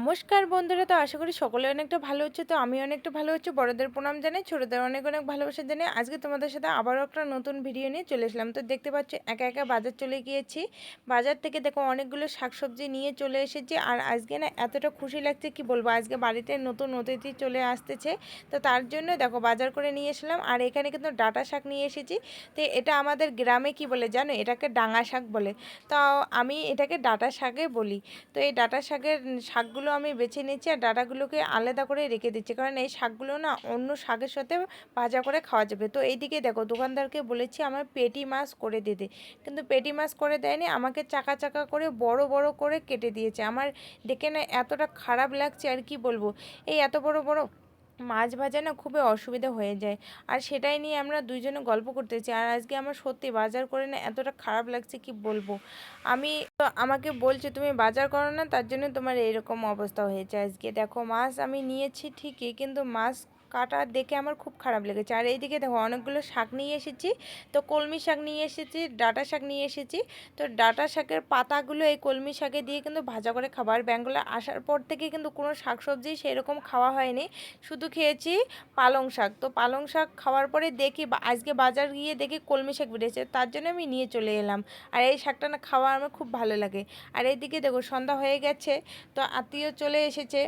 নমস্কার বন্ধুরা, তো আশা করি সকলে অনেকটা ভালো হচ্ছে। তো আমি অনেকটা ভালো হচ্ছি। বড়দের প্রণাম জানাই, ছোটদের অনেক অনেক ভালোবাসা জানাই। আজকে তোমাদের সাথে আবারও একটা নতুন ভিডিও নিয়ে চলে এসলাম। তো দেখতে পাচ্ছ একা একা বাজার চলে গিয়েছি। বাজার থেকে দেখো অনেকগুলো শাকসবজি নিয়ে চলে এসেছি। আর আজকে না এতটা খুশি লাগছে কি বলবো, আজকে বাড়িতে নতুন অতিথি চলে আসতেছে। তো তার জন্য দেখো বাজার করে নিয়ে এসলাম। আর এখানে কিন্তু ডাঁটা শাক নিয়ে এসেছি। তো এটা আমাদের গ্রামে কি বলে জানো, এটাকে ডাঙা শাক বলে। তো আমি এটাকে ডাঁটা শাকে বলি। তো এই ডাঁটা শাকের শাকগুলো আমি বেছে নিচ্ছি আর ডাঁটাগুলোকে আলাদা করে রেখে দিচ্ছি, কারণ এই শাকগুলো না অন্য শাকের সাথে ভাজা করে খাওয়া যাবে। তো এইদিকে দেখো দোকানদারকে বলেছি আমার পেটি মাছ করে দিতে, কিন্তু পেটি মাছ করে দেয়নি, আমাকে চাকা চাকা করে বড় বড় করে কেটে দিয়েছে। আমার দেখে না এতটা খারাপ লাগছে আর কি বলবো। এই এত বড় বড় মাছ ভাজা না খুবই অসুবিধা হয়ে যায়। আর সেটাই নিয়ে আমরা দুইজনে গল্প করতেছি। আর আজকে আমার সত্যি বাজার করে না এতটা খারাপ লাগছে কি বলবো। আমি তো আমাকে বলছে তুমি বাজার করো না, তার জন্য তোমার এরকম অবস্থা হয়েছে। আজকে দেখো মাছ আমি নিয়েছি ঠিকই, কিন্তু মাছ কাটা দেখে আমার খুব খারাপ লেগেছে। আর এইদিকে দেখো অনেকগুলো শাক নিয়ে এসেছি। তো কলমি শাক নিয়ে এসেছি, ডাঁটা শাক নিয়ে এসেছি। তো ডাঁটা শাকের পাতাগুলো এই কলমি শাকে দিয়ে কিন্তু ভাজা করে খাবার। ব্যাঙ্গলে আসার পর থেকে কিন্তু কোনো শাকসবজি সেরকম খাওয়া হয়নি, শুধু খেয়েছি পালং শাক। তো পালং শাক খাওয়ার পরে দেখি আজকে বাজার গিয়ে দেখি কলমি শাক বেরিয়েছে, তার জন্য আমি নিয়ে চলে এলাম। আর এই শাকটা না খাওয়া আমার খুব ভালো লাগে। আর এইদিকে দেখো সন্ধ্যা হয়ে গেছে, তো আত্মীয় চলে এসেছে।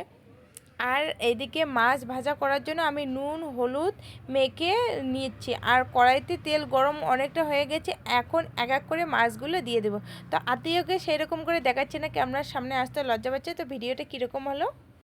আর এইদিকে মাছ ভাজা করার জন্য আমি নুন হলুদ মেখে নিচ্ছি। আর কড়াইতে তেল গরম অনেকটা হয়ে গেছে, এখন এক এক করে মাছগুলো দিয়ে দেবো। তো আত্মীয়কে সেরকম করে দেখাচ্ছে না, ক্যামেরার সামনে আসতে লজ্জা পাচ্ছে। তো ভিডিওটা কীরকম হলো?